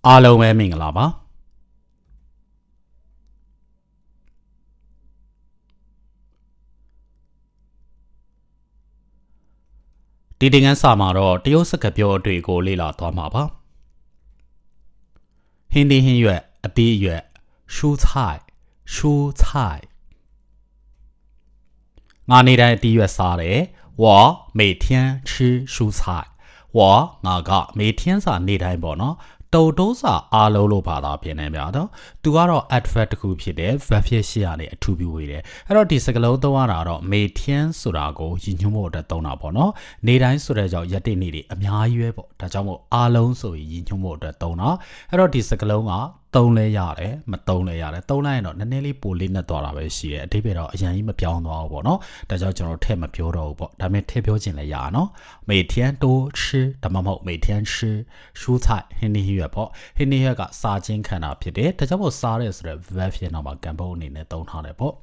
အားလုံးပဲမင်္ဂလာပါဒီတင်ငန်းစာမှာတော့တရုတ်စကားပြောအတွေ့ကိုလေ့လာသွားမှာပါဟင်းသီးဟင်းရွက်အသီးအရွက်蔬菜ငါနေတိုင်းအသီးရွက်စားတယ်我每天吃蔬菜我ငါက每天စာနေတိုင်းပေါ့နော်တုတ်တိုးစာအားလုံးလို့ဘာသာပြင်နေပြတော့သူကတော့ adverb တစ်ခုဖြစ်တဲ့ verb ဖြစ်ရှိရတဲ့အထူးပြုဝေးတယ်အဲ့တော့ဒီစကားလုံးသုံးရတာတော့每天ဆိုတာကိုရည်ညွှန်းဖို့အတွက်သုံးတာပေါ့နော်နေတိုင်းဆိုတဲ့ကြောင့်ရက်တိနေ့တွေအများကြီးပဲပေါ့ဒါကြောင့်မို့အားလုံးဆိုရင်ရည်ညွှန်းဖို့အတွက်သုံးတာအဲ့တော့ဒီစကားလုံးကသုံးလဲရတယ်မသုံးလဲရတယ်သုံးလိုက်ရင်တော့နည်းနည်းလေးပိုလေးနဲ့သွားတာပဲရှိတယ်အတိပ္ပယ်တော့အရင်ကြီးမပြောင်းသွားဘူးပေါ့နော်ဒါကြောင့်ကျွန်တော်ထည့်မပြောတော့ဘူးပေါ့ဒါပေမဲ့ထည့်ပြောခြင်းလည်းရအောင်နော်每天都吃ဒါမှမဟုတ်每天吃蔬菜ဟင်းသီးရွက်ပေါ့ဟင်းသီးရွက်ကစားခြင်းခံတာဖြစ်တယ်ဒါကြောင့်မို့စားရဲဆိုတဲ့ verb ဖြစ်တော့မှကံပုံအနေနဲ့သုံးထားတယ်ပေါ့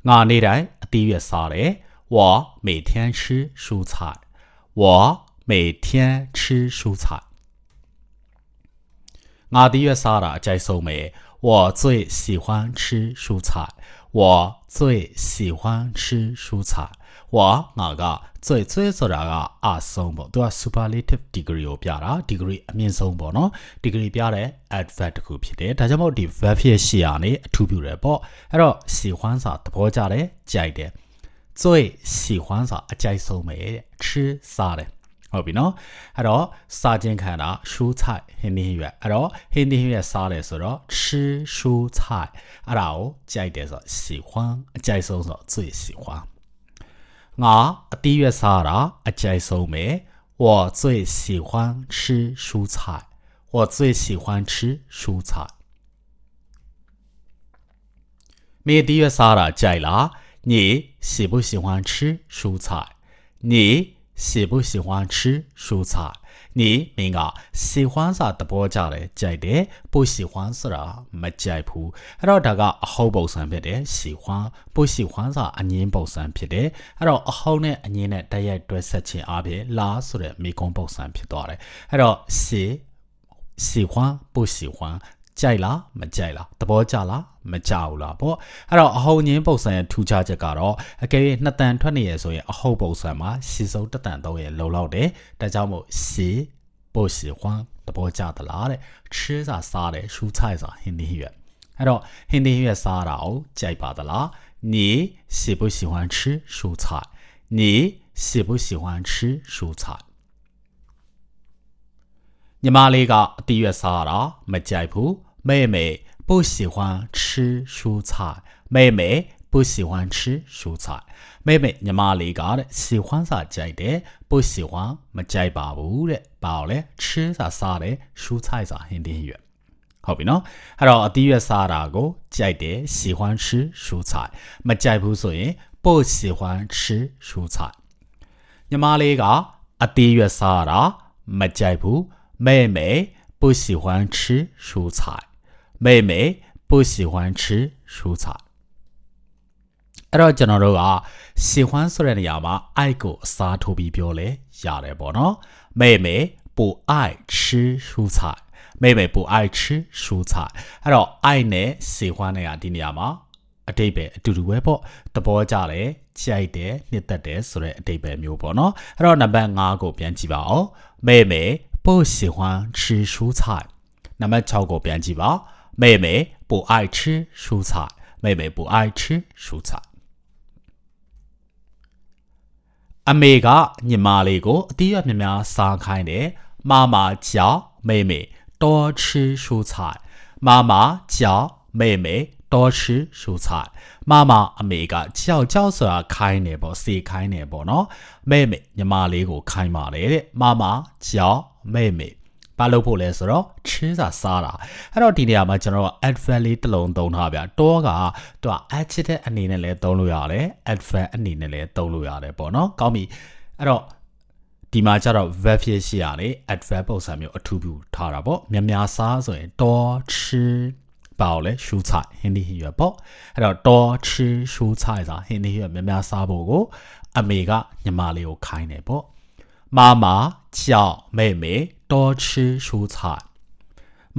ငါနေတိုင်းအသီးရွက်စားတယ်我每天吃蔬菜我每天吃蔬菜ငါသီးရွက်စားတာအကြိုက်ဆုံးပဲ我最喜欢吃蔬菜我最喜欢吃蔬菜我ငါက最ဆိုတာကအဆုံးပေါ့သူက superlative degree ကိုပြတာ degree အမြင့်ဆုံးပေါ့နော် degree ပြတဲ့ adverb တစ်ခုဖြစ်တယ်ဒါကြောင့်မို့ဒီ verb ဖြစ်ရှိရနေအထူးပြုတယ်ပေါ့အဲ့တော့喜欢စာသဘောကျတယ်ကြိုက်တယ်最喜欢စာအကြိုက်ဆုံးပဲတဲ့吃စားတယ်ဟုတ်ပြီနော်အဲ့တော့စားခြင်းခံတာ蔬菜ဟင်းသီးရွက်အဲ့တော့ဟင်းသီးရွက်စားတယ်ဆိုတော့吃蔬菜အဲ့ဒါကိုကြိုက်တယ်ဆိုတော့喜欢အကြိုက်ဆုံးဆိုတော့最喜欢ငါအသီးရွက်စားတာအကြိုက်ဆုံးပဲ我最喜欢吃蔬菜我最喜欢吃蔬菜မင်းအသီးရွက်စားတာကြိုက်လား你喜不喜欢吃蔬菜你喜不喜欢吃蔬菜你မင်းက喜欢စာသဘောကျတယ်ကြိုက်တယ်不喜欢ဆိုတာမကြိုက်ဘူးအဲ့တော့ဒါကအဟုတ်ပုံစံဖြစ်တယ်喜欢不喜欢စာအငင်းပုံစံဖြစ်တယ်အဲ့တော့အဟုတ်နဲ့အငင်းနဲ့တိုက်ရိုက်တွဲဆက်ခြင်းအပြင်လားဆိုတဲ့မိကုံးပုံစံဖြစ်သွားတယ်အဲ့တော့喜欢不喜欢ကြိုက်လားမကြိုက်လားသဘောကျလားမကြဘူးလားပေါ့အဲ့တော့အဟုတ်ငင်းပုံစံရဲ့ထူးခြားချက်ကတော့အကယ်၍နှစ်တန်ထွက်နေရဆိုရင်အဟုတ်ပုံစံမှာရှစ်စုံတစ်တန်သုံးရလုံလောက်တယ်ဒါကြောင့်မို့喜不喜欢သဘောကျသလားတဲ့吃စာစားတယ်蔬菜စာဟင်းသီးရွက်အဲ့တော့ဟင်းသီးရွက်စားတာကိုကြိုက်ပါသလား你喜不喜欢吃蔬菜你喜不喜欢吃蔬菜ညီမလေးကအသီးရွက်စားတာမကြိုက်ဘူး妹妹不喜欢吃蔬菜妹妹不喜欢吃蔬菜妹妹ညီမလေးကတဲ့喜欢စာကြိုက်တယ်不喜欢မကြိုက်ပါဘူးတဲ့ဘာလို့လဲ吃စာစားတယ်蔬菜စာဟင်းသီးရွက်ဟုတ်ပြီနော်အဲ့တော့အသီးရွက်စားတာကိုကြိုက်တယ်喜欢吃蔬菜မကြိုက်ဘူးဆိုရင်不喜欢吃蔬菜ညီမလေးကအသီးရွက်စားတာမကြိုက်ဘူး妹妹不喜欢吃蔬菜妹妹不喜欢吃蔬菜အဲ့တော့ကျွန်တော်တို့က喜欢ဆိုတဲ့နေရာမှာ I ကိုအစားထိုးပြီးပြောလဲရတယ်ပေါ့နော်妹妹不爱吃蔬菜妹妹不爱吃蔬菜အဲ့တော့ I နဲ့喜欢နဲ့ကဒီနေရာမှာအတိတ်ပဲအတူတူပဲပေါ့သဘောကျတယ်ကြိုက်တယ်နှစ်သက်တယ်ဆိုတဲ့အတိတ်ပဲမျိုးပေါ့နော်အဲ့တော့နံပါတ်5ကိုပြန်ကြည့်ပါအောင်妹妹不喜欢吃蔬菜နံပါတ်6ကိုပြန်ကြည့်ပါ妹妹不爱吃蔬菜妹妹不爱吃蔬菜အမေကညီမလေးကိုအသီးရွက်များများစားခိုင်းတယ်妈妈叫妹妹多吃蔬菜妈妈叫妹妹多吃蔬菜妈妈အမေကကြောက်ဆိုတာခိုင်းတယ်ပေါ့စေခိုင်းတယ်ပေါ့နော်妹妹ညီမလေးကိုခိုင်းပါတယ်တဲ့妈妈叫妹妹ဘာလို့ဖို့လဲဆိုတော့吃စာစားတာအဲ့တော့ဒီနေရာမှာကျွန်တော် adverb လေးတစ်လုံးသုံးထားဗျတော့ကသူက adjective အနေနဲ့လည်းသုံးလို့ရတယ် adverb အနေနဲ့လည်းသုံးလို့ရတယ်ပေါ့နော်ကောင်းပြီအဲ့တော့ဒီမှာကျတော့ verb ဖြစ်ရှိရတယ် adverb ပုံစံမျိုးအထူးပြုထားတာပေါ့များများစားဆိုရင်多吃ဘာလဲ蔬菜ဟင်းသီးရွက်ပေါ့အဲ့တော့多吃蔬菜စာဟင်းသီးရွက်များများစားဖို့ကိုအမေကညီမလေးကိုခိုင်းတယ်ပေါ့妈妈叫妹妹多吃蔬菜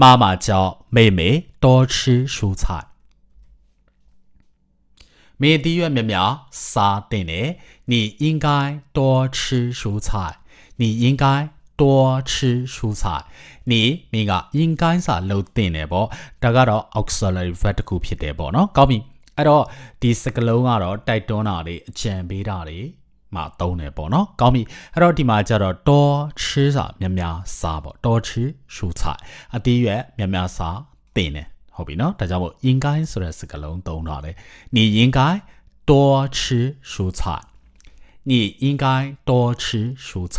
妈妈叫妹妹多吃蔬菜。每地月苗苗撒对呢，你应该多吃蔬菜。你应该多吃蔬菜。你咪个應該啥老定嘅噃，大家都 auxiliary verb တစ်ခုဖြစ်တယ်ပေါ့နော်。ကောင်းပြီအဲ့တော့ဒီစကားလုံးကတော့တိုက်တွန်းတာတွေအကြံပေးတာတွေမှာသုံးတယ်ပေါ့နော်။ကောင်းပြီအဲ့တော့ဒီမှာကျတော့多吃စာများများစားပေါ့多吃蔬菜အတီးရွက်များများစားတင်တယ်ဟုတ်ပြီနော်။ဒါကြောင့်မို့應該ဆိုတဲ့စကားလုံးသုံးထားတယ်။你應該多吃蔬菜。你應該多吃蔬菜。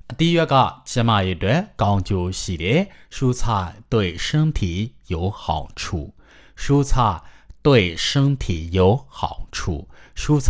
အတီးရွက်ကကျန်းမာရေးအတွက်ကောင်းကျိုးရှိတယ်။蔬菜对身体有好处。蔬菜对身体有好处。蔬菜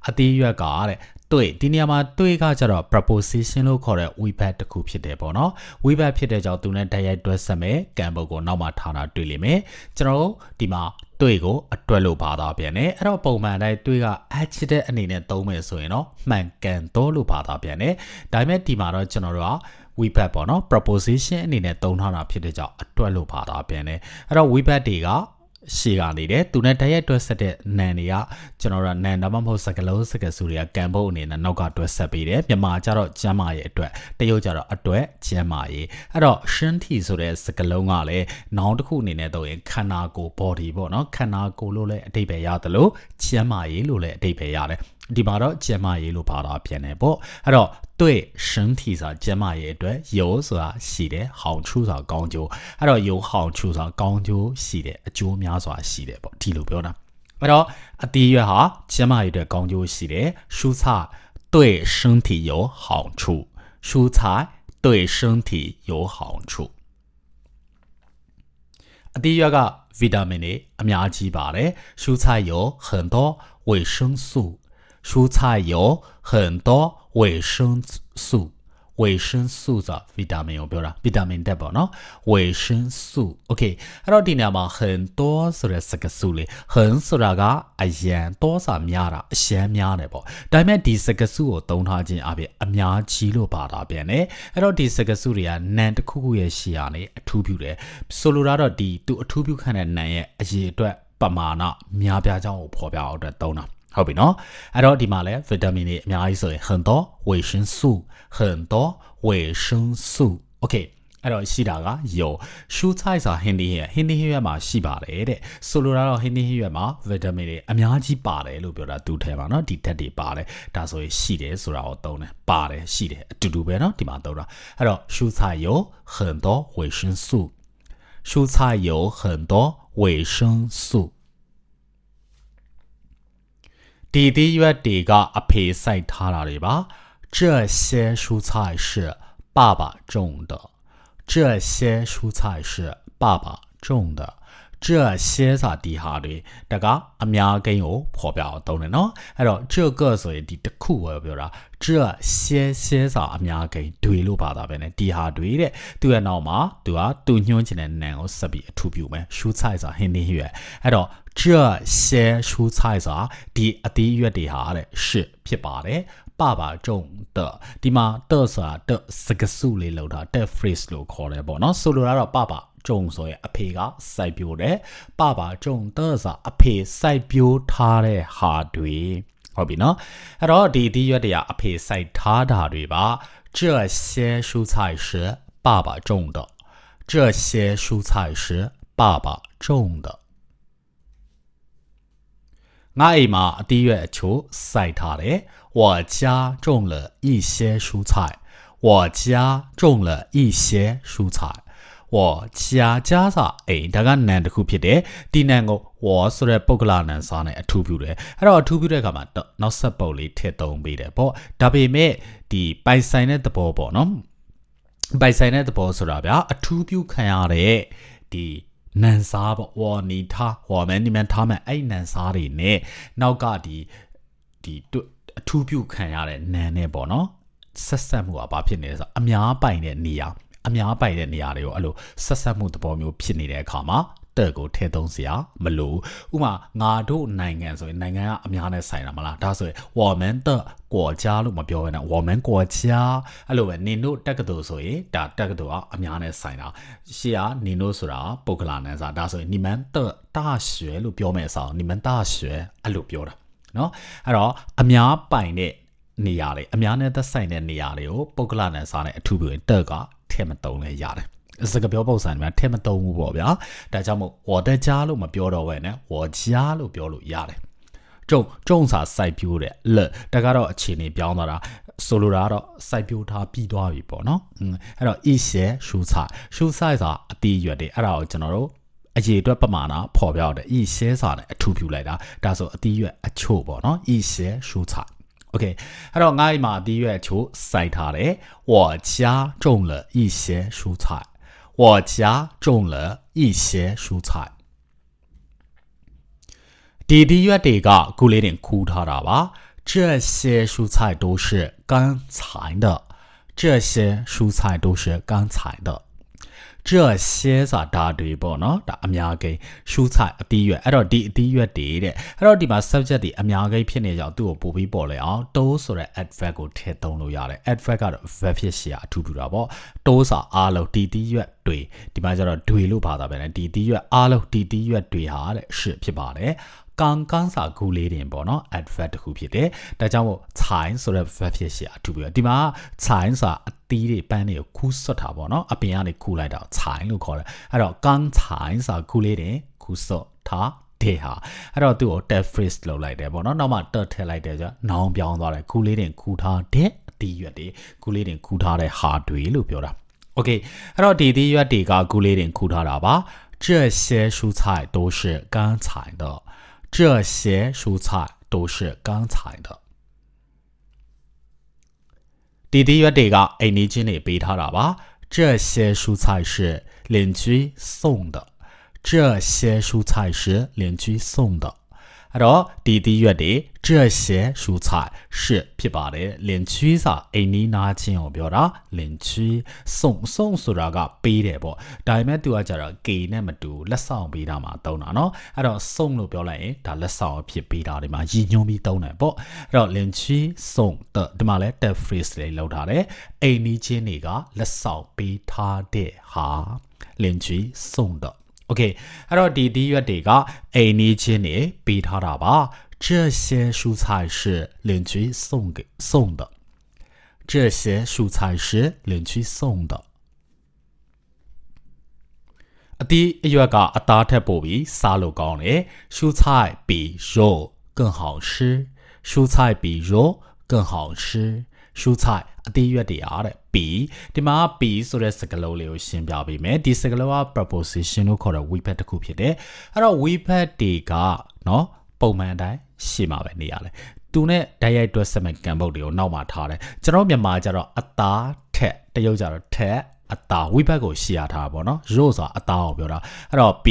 အတီးရွက်ကတဲ့对ဒီနေရာမှာ对ကကျတော့ preposition လို့ခေါ်တဲ့ we back တစ်ခုဖြစ်တယ်ပေါ့နော် we back ဖြစ်တဲ့ကြောင့်သူနဲ့တိုက်ရိုက်တွဲဆက်မယ်ကံပုတ်ကိုနောက်မှာထားတာတွေ့လိမ့်မယ်ကျွန်တော်ဒီမှာ对ကိုအတွက်လို့ဘာသာပြန်တယ်အဲ့တော့ပုံမှန်တိုင်း对က adjective အနေနဲ့သုံးမယ်ဆိုရင်တော့မှန်ကန်တော့လို့ဘာသာပြန်တယ်ဒါပေမဲ့ဒီမှာတော့ကျွန်တော်တို့က we back ပေါ့နော် preposition အနေနဲ့သုံးထားတာဖြစ်တဲ့ကြောင့်အတွက်လို့ဘာသာပြန်တယ်အဲ့တော့ we back တွေကရှေ့ကနေတယ်သူနဲ့တရက်တွဲဆက်တဲ့နန်တွေကကျွန်တော်တို့နန်ဒါမှမဟုတ်စကလုံးစကစုတွေကကံဖို့အနေနဲ့နောက်ကတွဲဆက်ပေးတယ်မြန်မာကျတော့ကျမ်းမာရေးအတွက်တရုတ်ကျတော့အတွက်ကျမ်းမာရေးအဲ့တော့ရှင်းထီဆိုတဲ့စကလုံးကလည်းနောင်တစ်ခုအနေနဲ့တော့ရင်ခန္ဓာကိုယ် body ပေါ့နော်ခန္ဓာကိုယ်လို့လည်းအဓိပ္ပာယ်ရတယ်လို့ကျမ်းမာရေးလို့လည်းအဓိပ္ပာယ်ရတယ်ဒီမှာတော့ကျမ်းမာရေးလို့ဘာသာပြန်တယ်ပေါ့အဲ့တော့对身体上ကျန်းမာရေးအတွက်有ဆိုတာရှိတယ်好处ဆိုတာကောင်းကျိုးအဲ့တော့有好处ဆိုတာကောင်းကျိုးရှိတယ်အကျိုးများစွာရှိတယ်ပေါ့ဒီလိုပြောတာအဲ့တော့အတီးရွက်ဟာကျန်းမာရေးအတွက်ကောင်းကျိုးရှိတယ်蔬菜对身体有好处蔬菜对身体有好处အတီးရွက်ကဗီတာမင်တွေအများကြီးပါတယ်蔬菜有很多维生素蔬菜有很多维生素维生素ဆိုတာဗီတာမင်ကိုပြောတာဗီတာမင်တက်ပေါ့နော်维生素 okay အဲ့တော့ဒီနေရာမှာ很多ဆိုတဲ့စကားစုလေး很ဆိုတာကအရန်多စာများတာအရှမ်းများတယ်ပေါ့ဒါပေမဲ့ဒီစကားစုကိုသုံးထားခြင်းအပြင်အများကြီးလို့ပါတာပြန်တယ်အဲ့တော့ဒီစကားစုတွေကနန်တစ်ခုခုရဲ့ရှေ့ကနေအထူးပြုတယ်ဆိုလိုတာတော့ဒီသူအထူးပြုခံတဲ့နန်ရဲ့အရေအတွက်ပမာဏများပြားကြောင်းကိုဖော်ပြအောင်အတွက်သုံးတာဟုတ်ပြီနော်အဲ့တော့ဒီမှာလဲဗီတာမင်တွေအများကြီးဆိုရင်很多维生素很多维生素 okay အဲ့တော့ရှိတာက有蔬菜ဆိုတာဟင်းသီးရွက်မှာရှိပါတယ်တဲ့ဆိုလိုတာတော့ဟင်းသီးရွက်မှာဗီတာမင်တွေအများကြီးပါတယ်လို့ပြောတာသူထဲမှာနော်ဒီဓာတ်တွေပါတယ်ဒါဆိုရင်ရှိတယ်ဆိုတာကိုသုံးတယ်ပါတယ်ရှိတယ်အတူတူပဲနော်ဒီမှာသုံးတာအဲ့တော့蔬菜有很多维生素蔬菜有很多维生素ဒီဒီရွက်တွေကအဖေစိုက်ထားတာတွေပါ这些蔬菜是爸爸种的这些蔬菜是爸爸种的这些စာဒီဟာတွေတကအများကိန်းကိုဖော်ပြအောင်သုံးတယ်နော်အဲ့တော့这个ဆိုရင်ဒီတစ်ခုပဲပြောတာ这些စာအများကိန်းတွေလို့ပါတာပဲねဒီဟာတွေတဲ့သူရဲ့နောက်မှာသူကသူညွှန်းချင်တဲ့နံကိုဆက်ပြီးအထူးပြုမယ်蔬菜စာဟင်းသီးရွက်အဲ့တော့这些蔬菜စာဒီအသီးရွက်တွေဟာတဲ့是ဖြစ်ပါတယ်爸爸种的ဒီမှာ的ဆိုတာ的စကားစုလေးလောက်တာ的 phrase လို့ခေါ်တယ်ပေါ့နော်ဆိုလိုတာတော့爸爸种ဆိုရင်အဖေကစိုက်ပျိုးတယ်爸爸种的ဆိုတာအဖေစိုက်ပျိုးထားတဲ့ဟာတွေဟုတ်ပြီနော်အဲ့တော့ဒီဒီရွက်တွေကအဖေစိုက်ထားတာတွေပါ这些蔬菜是爸爸种的这些蔬菜是爸爸种的ငါအိမ်မှာအတီးရွက်အချို့စိုက်ထားတယ်我家种了一些蔬菜我家种了一些蔬菜我家家စာအိမ်ဒါကနံတစ်ခုဖြစ်တယ်ဒီနံကိုဝါဆိုတဲ့ပုဂ္ဂလနံစာနဲ့အထူးပြုတယ်အဲ့တော့အထူးပြုတဲ့အခါမှာနောက်ဆက်ပုတ်လေးထည့်သုံးပေးတယ်ပေါ့ဒါပေမဲ့ဒီပိုင်ဆိုင်တဲ့သဘောပေါ့နော်ပိုင်ဆိုင်တဲ့သဘောဆိုတာဗျာအထူးပြုခံရတဲ့ဒီနန်စားပေါ့ဝါနီထားဝါမန်ဒီမန်ထားမယ်အဲ့နန်စားတွေနဲ့နောက်ကဒီအထူးပြုခံရတဲ့နန်နဲ့ပေါ့နော်ဆက်ဆက်မှုကဘာဖြစ်နေလဲဆိုအများပိုင်တဲ့နေရာတွေကိုအဲ့လိုဆက်ဆက်မှုသဘောမျိုးဖြစ်နေတဲ့အခါမှာ的ကိုထည့်သုံးစရာမလိုဥမာငါတို့နိုင်ငံဆိုရင်နိုင်ငံကအများနဲ့ဆိုင်တာမလားဒါဆိုရင်我们的国家လို့မပြောဘဲနဲ့我们国家အဲ့လိုပဲနင်တို့တက္ကသိုလ်ဆိုရင်ဒါတက္ကသိုလ်ကအများနဲ့ဆိုင်တာရှေ့ကနင်တို့ဆိုတာပုဂ္ဂလာနဲ့စားဒါဆိုရင်你们的大学လို့ပြောမယ်ဆို你们大学အဲ့လိုပြောတာနော်အဲ့တော့အများပိုင်တဲ့နေရာတွေအများနဲ့သက်ဆိုင်တဲ့နေရာတွေကိုပုဂ္ဂလာနဲ့စားတဲ့အထူးပြုရင်တက်ကထည့်မတုံးလဲရတယ်စကားပြောပုံစံတွေမှာထည့်မတုံးဘူးပေါ့ဗျာဒါကြောင့်မို့我的家လို့မပြောတော့ဘဲနဲ့我家လို့ပြောလို့ရတယ်ကျုံစာစိုက်ပြိုးတဲ့လက်တကတော့အခြေအနေပြောင်းသွားတာဆိုလိုတာကတော့စိုက်ပြိုးထားပြီးသွားပြီပေါ့နော်အဲ့တော့一些蔬菜ဆိုတာအတီးရွက်တွေအဲ့ဒါကိုကျွန်တော်တို့အရေအတွက်ပမာဏပေါ်ပြတယ်一些စာနဲ့အထူးပြုလိုက်တာဒါဆိုအတီးရွက်အချို့ပေါ့နော်一些蔬菜OK အဲ့တော့ငါ့မှာအတီးရွက်အချို့စိုက်ထားတယ်我家种了一些蔬菜我家种了一些蔬菜ဒီတီးရွက်တွေကခုလေးတင်ခူးထားတာပါ这些蔬菜都是刚才的这些蔬菜都是刚才的这些ဆိုတာတွေပေါ့နော်ဒါအများကြီး蔬菜အတီးရွက်အဲ့တော့ဒီအတီးရွက်တွေတဲ့အဲ့တော့ဒီမှာ subject တွေအများကြီးဖြစ်နေကြသူ့ကိုပို့ပြီးပေါ်လဲအောင်တိုးဆိုတဲ့ adverb ကိုထည့်သုံးလို့ရတယ် adverb ကတော့ verb ဖြစ်ရှာအထူးပြုတာပေါ့တိုးစာအားလုံးဒီတီးရွက်တွေဒီမှာကျတော့တွေလို့ဘာသာပဲလဲဒီတီးရွက်အားလုံးဒီတီးရွက်တွေဟာတဲ့ရှစ်ဖြစ်ပါတယ်刚刚စာကူလေးတင်ပေါ့နော် adverb တစ်ခုဖြစ်တယ်ဒါကြောင့်မို့ဆိုင်ဆိုတဲ့ verb ဖြစ်ရှာအထူးပြုဒီမှာဆိုင်စာအတီးတွေပန်းတွေကိုခူးဆွတ်တာပေါ့နော်အပြင်ကနေခူးလိုက်တာဆိုင်လို့ခေါ်တယ်အဲ့တော့刚才စာကူလေးတင်ခူးဆွတ်ထားတဲ့ဟာအဲ့တော့သူ့ကို tab phrase လုပ်လိုက်တယ်ပေါ့နော်နောက်မှ tab ထည့်လိုက်တယ်ဆိုတော့နောင်ပြောင်းသွားတယ်ကူလေးတင်ခူးထားတဲ့အတီးရွက်တွေကူလေးတင်ခူးထားတဲ့ဟာတွေလို့ပြောတာ Okay အဲ့တော့ဒီတီးရွက်တွေကကူလေးတင်ခူးထားတာပါ这些蔬菜都是刚才的这些蔬菜都是刚才的ဒီတီးရွက်တွေကအိမ်နီးချင်းတွေပေးထားတာပါ这些蔬菜是邻居送的这些蔬菜是邻居送的အဲ့တော့ဒီတီးရွက်တွေ这些蔬菜是ဖြစ်ပါတယ်邻居စာအိမ်နီးနားချင်းကိုပြောတာ邻居送ဆိုတာကပေးတယ်ပေါ့ဒါပေမဲ့သူကကြတော့ K နဲ့မတူလက်ဆောင်ပေးတာမှာသုံးတာเนาะအဲ့တော့送လို့ပြောလိုက်ရင်ဒါလက်ဆောင်ဖြစ်ပေးတာဒီမှာရည်ညွှန်းပြီးသုံးတယ်ပေါ့အဲ့တော့邻居送的ဒီမှာလဲ tab phrase လေးလောက်ထားတယ်အိမ်နီးချင်းတွေကလက်ဆောင်ပေးထားတဲ့ဟာ邻居送的Okay အဲ့တော့ဒီတီးရွက်တွေကအိမ်နီးချင်းတွေပေးထားတာပါ这些蔬菜是邻居送的这些蔬菜是邻居送的အတီးအရွက်ကအသားထက်ပိုပြီးစားလို့ကောင်းတယ်蔬菜比肉更好吃蔬菜比肉更好吃蔬菜အတီးရွက်တွေအားတဲ့比ဒီမှာ比ဆိုတဲ့စကားလုံးလေးကိုရှင်းပြပေးမယ်ဒီစကားလုံးက preposition လို့ခေါ်တဲ့ verb တစ်ခုဖြစ်တယ်အဲ့တော့ verb တွေကနော်ပုံမှန်အတိုင်းရှင်းမှာပဲနေရတယ်သူနဲ့တိုက်ရိုက်တွဲဆက်မဲ့ကံပုတ်တွေကိုနောက်မှာထားတယ်ကျွန်တော်မြန်မာကျတော့အသားထက်တရုတ်ကျတော့ထက်အသားဝိဘတ်ကိုရှေ့ရထားတာပေါ့နော်ရိုးဆိုတာအသားကိုပြောတာအဲ့တော့ b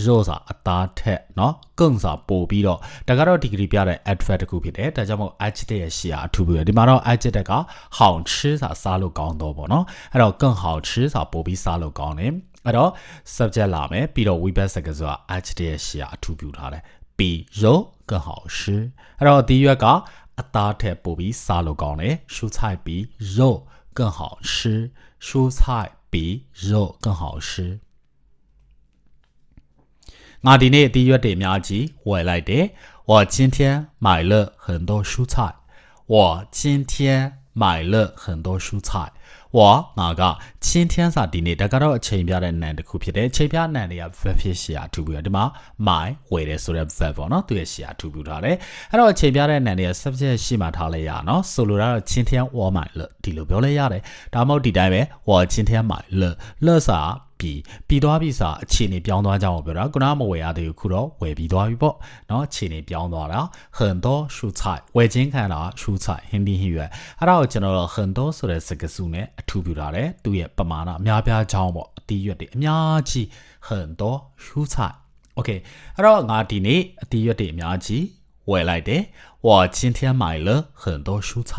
ရိုးဆိုတာအသားထက်နော်ကုံဆိုတာပို့ပြီးတော့ဒါကတော့ဒီဂရီပြတဲ့ adverb တစ်ခုဖြစ်တယ်ဒါကြောင့်မို့ adjective ရဲ့ရှေ့ရအထူးပြီးတယ်ဒီမှာတော့ adjective က好吃ဆိုတာစားလို့ကောင်းတော့ပေါ့နော်အဲ့တော့更好吃ဆိုတာပို့ပြီးစားလို့ကောင်းတယ်အဲ့တော့ subject လာမယ်ပြီးတော့ verb စကားဆိုတာ adjective ရဲ့ရှေ့ရအထူးပြုထားတယ်比肉更好吃အဲ့တော့ဒီရွက်ကအသားထက်ပို့ပြီးစားလို့ကောင်းတယ်蔬菜比肉更好吃蔬菜比肉更好吃ငါဒီနေ့အတီးရွက်တွေအများကြီးဝယ်လိုက်တယ်我今天买了很多蔬菜我今天买了很多蔬菜我ငါက今天စာဒီနေ့ဒါကတော့အချိန်ပြတဲ့နာမ်တစ်ခုဖြစ်တယ်အချိန်ပြနာမ်တွေက verb ဖြစ်ရှာအထူးပြုတယ်ဒီမှာ my ဝယ်တယ်ဆိုတဲ့ verb ပေါ့နော်သူရဲ့ရှာအထူးပြုထားတယ်အဲ့တော့အချိန်ပြတဲ့နာမ်တွေက subject ရှိမှထားလိုက်ရအောင်နော်ဆိုလိုတာတော့今天我买了ဒီလိုပြောလဲရတယ်ဒါမှမဟုတ်ဒီတိုင်းပဲ我今天买了စာပြီးသွားပြီစာအခြေအနေပြောင်းသွားကြအောင်ပြောတာခုနကမဝယ်ရသေးဘူးခုတော့ဝယ်ပြီးသွားပြီပေါ့เนาะအခြေအနေပြောင်းသွားတာ很多蔬菜ဝယ်ချင်းခံတာ蔬菜ဟင်းဒီဟင်းရွက်အဲ့ဒါကိုကျွန်တော်တို့很多ဆိုတဲ့စကားစုနဲ့အထူးပြုထားတယ်သူရဲ့ပမာဏအများပြားချောင်းပေါ့အတီးရွက်တွေအများကြီး很多蔬菜 Okay အဲ့တော့ငါဒီနေ့အတီးရွက်တွေအများကြီးဝယ်လိုက်တယ်我今天买了很多蔬菜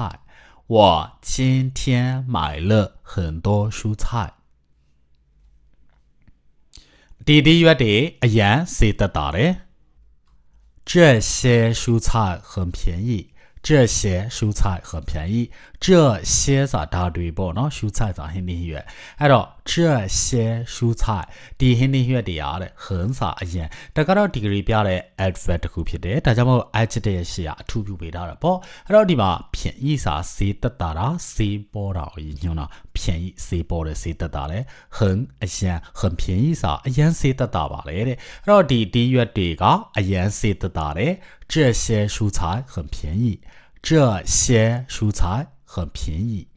我今天买了很多蔬菜ဒီရွက်တွေအရန်စေတတ်တာတယ်这些蔬菜很便宜这些蔬菜很便宜这些ဆိုတာဒါတွေပေါ့နော်蔬菜ဆိုတာဟင်းသီးရွက်အဲ့တော့这些蔬菜ဒီဟင်းသီးရွက်တွေအားတဲ့很စာအရင်ဒါကတော့ degree ပြတဲ့ adverb တစ်ခုဖြစ်တယ်ဒါကြောင့်မို့ adjective ရဲ့ရှေ့ကအထူးပြုပေးထားတာပေါ့အဲ့တော့ဒီမှာ便宜စာဈေးတက်တာဈေးပေါ်တာကိုညွှန်းတာ便宜ဈေးပေါ်တယ်ဈေးတက်တာလေ很အရင်很便宜စာအရင်ဈေးတက်တာပါလေတဲ့အဲ့တော့ဒီရွက်တွေကအရင်ဈေးတက်တာတယ်这些蔬菜很便宜这些蔬菜很便宜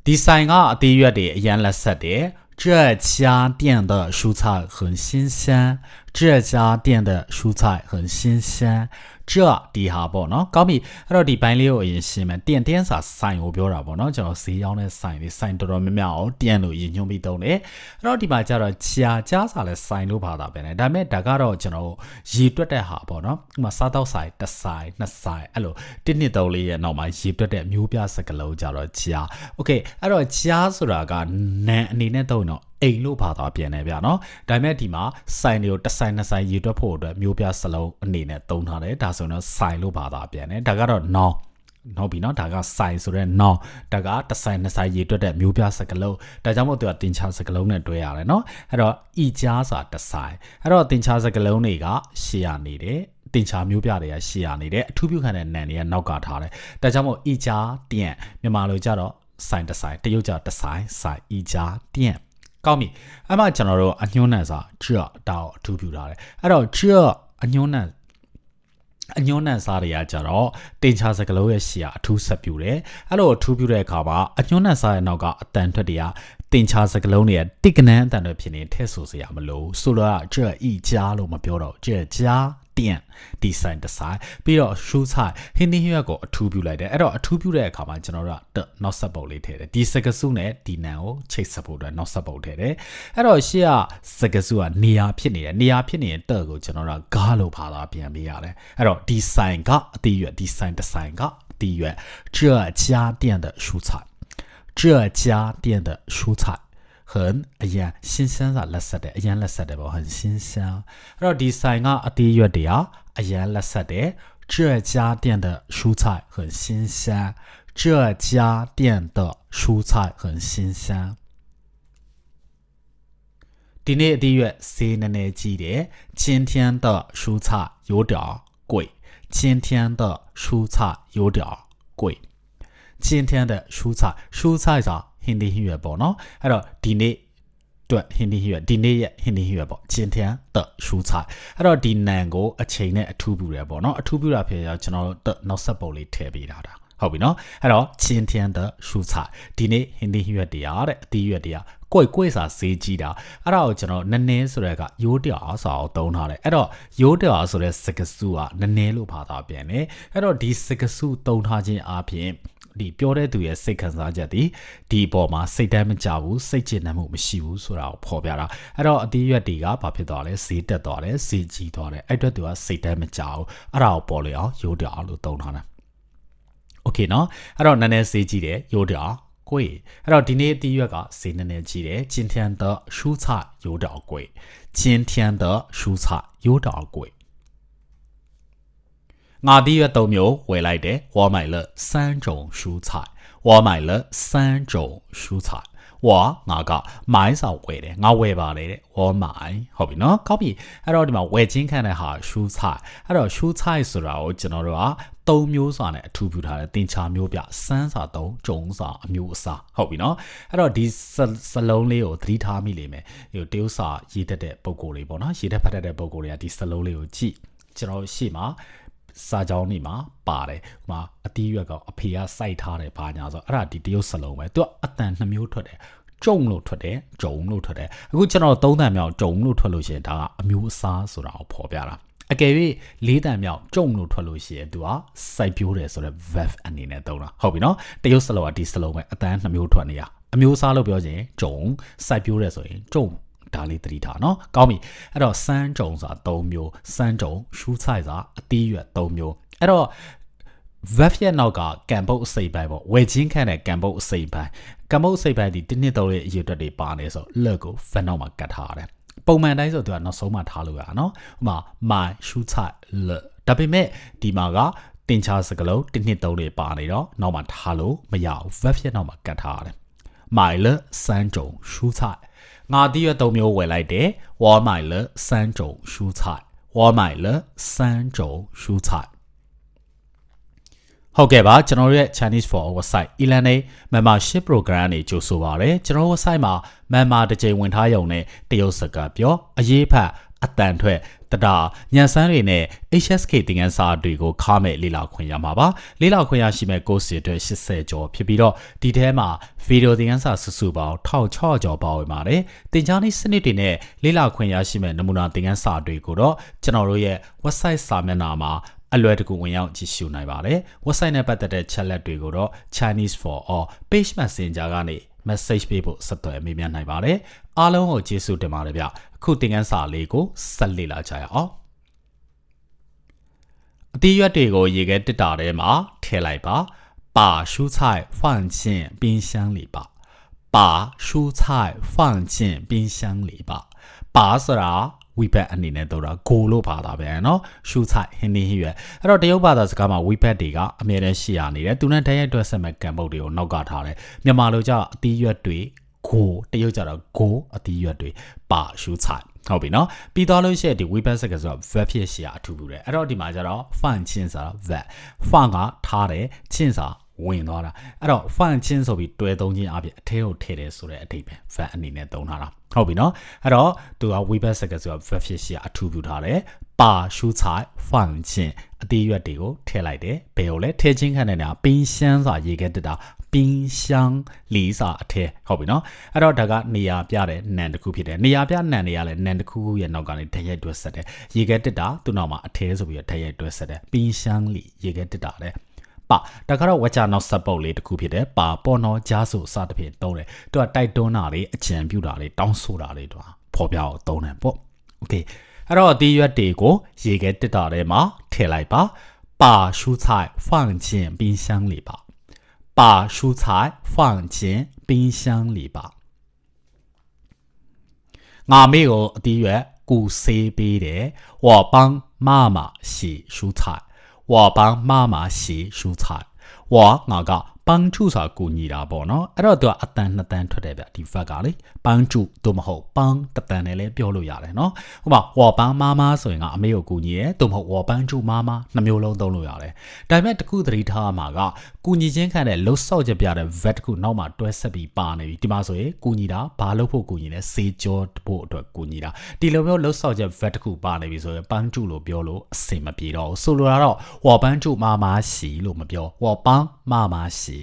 ဒီဆိုင်ကအသေးရွက်တွေအရန်လက်ဆက်တယ်这家店的蔬菜很新鲜这家店的蔬菜很新鲜这ဒီဟာပေါ့နော်ကောင်းပြီအဲ့တော့ဒီဘိုင်းလေးကိုအရင်ရှင်းမယ်တင်းစာဆိုင်ကိုပြောတာပေါ့နော်ကျွန်တော်ဈေးရောက်တဲ့ဆိုင်လေးဆိုင်တော်တော်များများအောင်တင်းလို့ရင်ညွှန်းပြီးသုံးတယ်အဲ့တော့ဒီမှာကျတော့ကြားစာလဲဆိုင်လို့ပါတာပဲねဒါပေမဲ့ဒါကတော့ကျွန်တော်ရေတွက်တဲ့ဟာပေါ့နော်ဥပမာစားတော့ဆိုင်တစ်ဆိုင်နှစ်ဆိုင်အဲ့လိုတစ်နှစ်သုံးလေးရဲ့နောက်မှာရေတွက်တဲ့မျိုးပြစကလုံးကြတော့ကြားโอเคအဲ့တော့ကြားဆိုတာကနာအနေနဲ့သုံးတော့အိမ်လို့ဘာသာပြန်နေဗျာနော်ဒါပေမဲ့ဒီမှာဆိုင်တွေကိုတစ်ဆိုင်နှစ်ဆိုင်ရေတွက်ဖို့အတွက်မျိုးပြစလုံးအနေနဲ့သုံးထားတယ်ဒါဆိုတော့ဆိုင်လို့ဘာသာပြန်နေဒါကတော့ no နောက်ပြီးနော်ဒါကဆိုင်ဆိုတဲ့ no ဒါကတစ်ဆိုင်နှစ်ဆိုင်ရေတွက်တဲ့မျိုးပြစကလုံးဒါကြောင့်မို့သူကတင်ချစကလုံးနဲ့တွဲရတယ်နော်အဲ့တော့ဤကြားဆိုတာတစ်ဆိုင်အဲ့တော့တင်ချစကလုံးတွေကရှေ့ရနေတယ်တင်ချမျိုးပြတွေကရှေ့ရနေတယ်အထူးပြုခံတဲ့နံတွေကနောက်ကထားတယ်ဒါကြောင့်မို့ဤကြားတင်မြန်မာလိုကြတော့ဆိုင်တစ်ဆိုင်တရုတ်ကြတစ်ဆိုင်ဆိုင်ဤကြားတင်ကောင်းပြီအဲ့မှကျွန်တော်တို့အညွှန်းနံစာ这တောက်အထူးပြုထားတယ်အဲ့တော့这အညွှန်းနံစားတွေကကြတော့တင်ချစကလုံးရဲ့ရှေ့အထူးဆက်ပြုတယ်အဲ့လိုအထူးပြုတဲ့အခါမှာအညွှန်းနံစားရဲ့နောက်ကအတန်ထွက်တွေကတင်ချစကလုံးတွေတိကနန်းအတန်တွေဖြစ်နေထည့်ဆိုစရာမလိုဆိုတော့这一家လို့မပြောတော့这家店ဒီဆိုင်တစ်ဆိုင်ပြီးတော့ရှူးဆိုင်ဟင်းသီးရွက်ကိုအထူးပြုလိုက်တယ်အဲ့တော့အထူးပြုတဲ့အခါမှာကျွန်တော်တို့ကနောက်ဆက်ပုတ်လေးထည့်တယ်ဒီစကစုနဲ့ဒီနံကိုချိတ်ဆက်ဖို့အတွက်နောက်ဆက်ပုတ်ထည့်တယ်အဲ့တော့ရှေ့ကစကစုကနေရာဖြစ်နေတယ်နေရာဖြစ်နေတဲ့တက်ကိုကျွန်တော်တို့ကဂါလို့ဖာသာပြန်ပေးရတယ်အဲ့တော့ဒီဆိုင်ကအတီးရွက်ဒီဆိုင်တစ်ဆိုင်ကအတီးရွက်这家店的蔬菜这家店的蔬菜很အရန်新鲜စာလက်ဆက်တယ်အရန်လက်ဆက်တယ်ပေါ့很新鲜အဲ့တော့ဒီဆိုင်ကအသေးရွက်တွေဟာအရန်လက်ဆက်တယ်这家店的蔬菜很新鲜这家店的蔬菜很新鲜ဒီနေ့အသေးရွက်ဈေးနည်းနည်းကြီးတယ်今天的蔬菜有点贵今天的蔬菜有点贵今天的蔬菜စာဟင်းသီးရွက်ပေါ့နော်အဲ့တော့ဒီနေ့အတွက်ဟင်းသီးရွက်ဒီနေ့ရဲ့ဟင်းသီးရွက်ပေါ့今天的蔬菜အဲ့တော့ဒီနံကိုအချိန်နဲ့အထူးပြုတယ်ပေါ့နော်အထူးပြုတာဖြစ်ရကျွန်တော်တို့နောက်ဆက်ပုံလေးထည့်ပေးတာဟုတ်ပြီနော်အဲ့တော့今天的蔬菜ဒီနေ့ဟင်းသီးရွက်တရားတဲ့အသီးရွက်တရားကိုယ်စာဈေးကြီးတာအဲ့ဒါကိုကျွန်တော်နည်းနည်းဆိုတဲ့ကရိုးတရာစာကိုသုံးထားတယ်အဲ့တော့ရိုးတရာဆိုတဲ့စကားစုကနည်းနည်းလို့ဘာသာပြန်တယ်အဲ့တော့ဒီစကားစုသုံးထားခြင်းအပြင်ဒီပြောတဲ့သူရဲ့စိတ်ခံစားချက်ဒီပေါ်မှာစိတ်တမ်းမကြဘူးစိတ်ကျဉ်နှံမှုမရှိဘူးဆိုတာကိုဖော်ပြတာအဲ့တော့အသီးရွက်တွေကဘာဖြစ်သွားလဲဈေးတက်သွားတယ်ဈေးကြီးသွားတယ်အဲ့အတွက်သူကစိတ်တမ်းမကြဘူးအဲ့ဒါကိုပေါ်လေအောင်ရိုးတရာလို့သုံးထားတာโอเคเนาะအဲ့တော့နည်းနည်းဈေးကြီးတယ်ရိုးတရာ贵အဲ့တော့ဒီနေ့အသီးရွက်ကဈေးနည်းနည်းကြီးတယ်今天的蔬菜有点贵今天的蔬菜有点贵ငါဒီရွက်3မျိုးဝယ်လိုက်တယ်我买了3种蔬菜我买了3种蔬菜我ငါကမိုင်းစာဝယ်တယ်ငါဝယ်ပါလေတဲ့我买ဟုတ်ပြီနော်ကောက်ပြီအဲ့တော့ဒီမှာဝယ်ချင်းခံတဲ့ဟာ蔬菜အဲ့တော့蔬菜ဆိုတာကိုကျွန်တော်တို့က3မျိုးစာနဲ့အထူးပြုထားတယ်တင်ချာမျိုးပြစမ်းစာ3ဂျုံစာအမျိုးအစားဟုတ်ပြီနော်အဲ့တော့ဒီစလုံးလေးကိုသတိထားမိလိမ့်မယ်ဟိုတရုတ်စာရေးတတ်တဲ့ပုံကိုယ်တွေပေါ့နော်ရေးတတ်ဖတ်တတ်တဲ့ပုံကိုယ်တွေကဒီစလုံးလေးကိုကြည့်ကျွန်တော်ရှေ့မှာစာကြောင်းနေမှာပါတယ်ဟိုမှာအတီးရွက်ကအဖေကစိုက်ထားတယ်ဘာညာဆိုအဲ့ဒါဒီတရုတ်စလုံးပဲသူကအတန်2မျိုးထွက်တယ်ကြုံလို့ထွက်တယ်ဂျုံလို့ထွက်တယ်အခုကျွန်တော်3တန်မြောက်ဂျုံလို့ထွက်လို့ရှိရင်ဒါကအမျိုးအစားဆိုတာကိုဖော်ပြတာအကယ်၍4တန်မြောက်ကြုံလို့ထွက်လို့ရှိရင်သူကစိုက်ပြိုးတယ်ဆိုတော့ verb အနေနဲ့သုံးတာဟုတ်ပြီနော်တရုတ်စလုံးကဒီစလုံးပဲအတန်2မျိုးထွက်နေရအမျိုးအစားလို့ပြောချင်ဂျုံစိုက်ပြိုးတယ်ဆိုရင်ကြုံဒါလေးသတိထားနော်ကောင်းပြီအဲ့တော့စမ်းကြုံစာ3မျိုးစမ်းကြုံရှူးဆိုင်စာအသီးရွက်3မျိုးအဲ့တော့ verb ရဲ့နောက်ကကံပုတ်အစိပ်ပိုင်းပေါ့ဝယ်ချင်းခံတဲ့ကံပုတ်အစိပ်ပိုင်းကံပုတ်အစိပ်ပိုင်းဒီတစ်နှစ်သုံးရဲ့အရေးအတွက်တွေပါနေဆိုလက်ကို verb နောက်မှာကတ်ထားရတယ်ပုံမှန်တိုင်းဆိုသူကနောက်ဆုံးမှထားလို့ရအောင်နော်ဥပမာ my ရှူ菜了ဒါပေမဲ့ဒီမှာကတင်ချစကလုံးတစ်နှစ်သုံးတွေပါနေတော့နောက်မှာထားလို့မရဘူး verb ရဲ့နောက်မှာကတ်ထားရတယ်买了3种蔬菜ငါတည့်ရ3မျိုးဝယ်လိုက်တယ်我买了3种蔬菜我买了3种蔬菜ဟုတ်ကဲ့ပါကျွန်တော်တို့ရဲ့ Chinese for our website e-learning membership program တွေကြိုဆိုပါရစေကျွန်တော် website မှာ member တစ်ချိန်ဝင်ထားရုံနဲ့တရုတ်စကားပြောအရေးဖတ်အတန်ထွက်တတာညံစမ်းတွေနဲ့ HSK သင်ခန်းစာတွေကိုခါမဲ့လေ့လာခွင့်ရမှာပါလေ့လာခွင့်ရရှိမဲ့ course တွေအတွက်80ကျော်ဖြစ်ပြီးတော့ဒီထဲမှာ video သင်ခန်းစာစုစုပေါင်း1600ကျော်ပါဝင်ပါတယ်သင်ကြားနည်းစနစ်တွေနဲ့လေ့လာခွင့်ရရှိမဲ့နမူနာသင်ခန်းစာတွေကိုတော့ကျွန်တော်တို့ရဲ့ website စာမျက်နှာမှာအလွယ်တကူဝင်ရောက်ကြည့်ရှုနိုင်ပါတယ် website နဲ့ပတ်သက်တဲ့ chat လက်တွေကိုတော့ Chinese for all page messenger ကနေ message ပေးဖို့ဆက်သွယ်မေးမြန်းနိုင်ပါတယ်အားလုံးကိုကျေးဇူးတင်ပါတယ်ဗျအခုသင်ခန်းစာလေးကိုဆက်လေ့လာကြရအောင်အသီးရွက်တွေကိုရေခဲတစ်တာထဲမှာထည့်လိုက်ပါ把蔬菜放进冰箱里吧把蔬菜放进冰箱里吧把ဆိုတာဝိဘတ်အနေနဲ့တော့ကိုလို့ပါတာပဲเนาะရှူချိုက်ဟင်းနေဟရွယ်အဲ့တော့တရုတ်ဘာသာစကားမှာဝိဘတ်တွေကအမြဲတမ်းရှိရနေတယ်သူနဲ့တရက်အတွက်ဆက်မဲ့ကံပုတ်တွေကိုနောက်ကထားတယ်မြန်မာလိုကြအသီးရွက်တွေကိုတရုတ်ကြတော့ကိုအသီးရွက်တွေပါရှူချိုက်ဟုတ်ပြီเนาะပြီးသွားလို့ရှိရင်ဒီဝိဘတ်စကားဆိုတော့ verb ဖြစ်ရှိရအထူးပြုတယ်အဲ့တော့ဒီမှာကျတော့ fan ချင်းဆိုတာ verb fan ကထားတယ်ချင်းစာဝင်သွားတာအဲ့တော့ fan ချင်းဆိုပြီးတွဲသုံးခြင်းအပြင်အထဲကိုထည့်တယ်ဆိုတဲ့အဓိပ္ပာယ် verb အနေနဲ့သုံးထားတာဟုတ်ပြီနော်အဲ့တော့သူက Weber စကားဆိုတော့ verb ဖြစ်ရှိအထူးပြုထားတယ်ပါရှူချိုင်ဖန်ချင်းအသေးရွက်တွေကိုထည့်လိုက်တယ်ဘယ်ကိုလဲထည့်ချင်းခံနေတာပင်းရှမ်းစာရေခဲတက်တာပင်းရှမ်းလီစာအထဲဟုတ်ပြီနော်အဲ့တော့ဒါကနေရာပြတဲ့နံတစ်ခုဖြစ်တယ်နေရာပြနံတွေကလည်းနံတစ်ခုရဲ့နောက်ကနေဓာတ်ရိုက်တွဲဆက်တယ်ရေခဲတက်တာသူ့နောက်မှာအထဲဆိုပြီးတော့ဓာတ်ရိုက်တွဲဆက်တယ်ပင်းရှမ်းလီရေခဲတက်တာတဲ့ပါဒါကတော့ဝါချာနောက်ဆက်ပုတ်လေးတစ်ခုဖြစ်တယ်ပါပေါ်နော်ကြားဆိုစသဖြင့်သုံးတယ်သူကတိုက်တွန်းတာလေးအကြံပြုတာလေးတောင်းဆိုတာလေးတို့ဖော်ပြအောင်သုံးတယ်ပေါ့โอเคအဲ့တော့ဒီရွက်တွေကိုရေခဲတက်တာထဲမှာထည့်လိုက်ပါပါ蔬菜放进冰箱里吧把蔬菜放进冰箱里吧ငါမေကိုအတီးရွက်ကူဆေးပေးတယ်我帮妈妈洗蔬菜我帮妈妈洗蔬菜我ငါက帮助စာကူညီတာပေါ့နော်အဲ့တော့သူကအတန်နှစ်တန်ထွက်တယ်ဗျဒီ verb ကလေ帮助သို့မဟုတ်帮တတန်နဲ့လည်းပြောလို့ရတယ်နော်ဟိုမှာ我帮妈妈ဆိုရင်ကအမေကိုကူညီရဲသို့မဟုတ်我帮助妈妈နှမျိုးလုံးသုံးလို့ရတယ်ဒါပေမဲ့တခုသတိထားမှာကကူညီခြင်းခံတဲ့လှုပ်ဆော့ချက်ပြတဲ့ verb တခုနောက်မှာတွဲဆက်ပြီးပါနေပြီဒီမှာဆိုရင်ကူညီတာဘာလို့ဖို့ကူညီလဲစေကြောဖို့အတွက်ကူညီတာဒီလိုမျိုးလှုပ်ဆော့ချက် verb တခုပါနေပြီဆိုရင်帮助လို့ပြောလို့အဆင်မပြေတော့ဘူးဆိုလိုတာတော့我帮助妈妈洗လို့မပြော我帮妈妈洗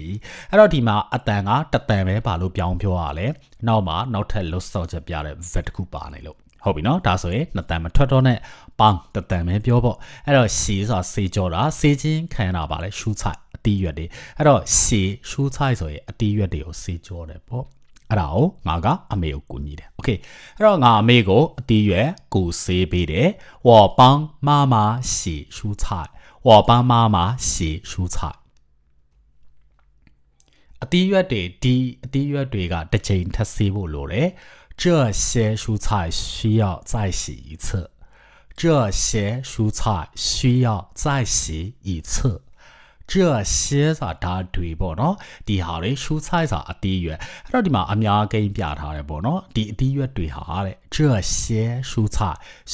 အဲ့တော့ဒီမှာအတန်ကတတန်ပဲပါလို့ပြောင်းပြောရလဲနောက်မှာနောက်ထပ်လှုပ်ဆော့ချက်ပြတဲ့ verb တခုပါနေလို့ဟုတ်ပြီနော်ဒါဆိုရင်နှစ်တန်မထွက်တော့နဲ့ပန်းတတန်ပဲပြောပေါ့အဲ့တော့ရှီဆိုတာစေကြောတာစေချင်းခံတာပါလေရှူးချိုက်အတီးရွက်တွေအဲ့တော့ရှီရှူးချိုက်ဆိုရင်အတီးရွက်တွေကိုစေကြောတယ်ပေါ့အဲ့ဒါကိုငါကအမေကိုကူညီတယ်โอเคအဲ့တော့ငါအမေကိုအတီးရွက်ကူဆေးပေးတယ်我帮妈妈洗蔬菜我帮妈妈洗蔬菜အတီးရွက်တွေဒီအတီးရွက်တွေကတစ်ချိန်ထပ်ဆေးဖို့လိုတယ်这些蔬菜需要再洗一次这些蔬菜需要再洗一次这些ဆိုတာတွေပေါ့နော်ဒီဟာတွေ蔬菜ဆိုတာအတီးရွက်အဲ့တော့ဒီမှာအများကိန်းပြထားတယ်ပေါ့နော်ဒီအတီးရွက်တွေဟာတဲ့这些蔬菜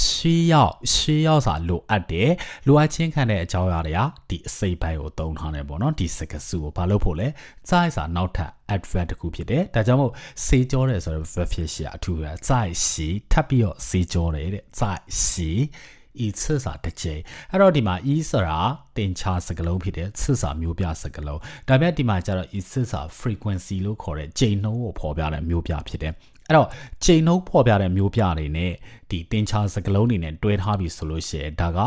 需要ဆိုတာလိုအပ်တယ်လိုအပ်ချင်းခံတဲ့အကြောင်းအရာတွေကဒီအစိပ်ပိုင်းကိုသုံးထားတယ်ပေါ့နော်ဒီစကားစုကိုဘာလို့ဖို့လဲ在ဆိုတာနောက်ထပ် adverb တခုဖြစ်တယ်ဒါကြောင့်မို့စေကြောတယ်ဆိုတော့ verb ဖြစ်ရှာအထူးပဲ在洗ထပ်ပြီးတော့စေကြောတယ်တဲ့在洗一次စာတစ်ချိန်အဲ့တော့ဒီမှာ e ဆိုတာတင်ချစကလုံးဖြစ်တယ်次စာမျိုးပြစကလုံးဒါပေမဲ့ဒီမှာကျတော့ e 次စာ frequency လို့ခေါ်တဲ့ချိန်နှုန်းကိုဖော်ပြတဲ့မျိုးပြဖြစ်တယ်အဲ့တော့ချိန်နှုန်းဖော်ပြတဲ့မျိုးပြတွေနဲ့ဒီတင်ချစကလုံးတွေနဲ့တွဲထားပြီဆိုလို့ရှိရင်ဒါက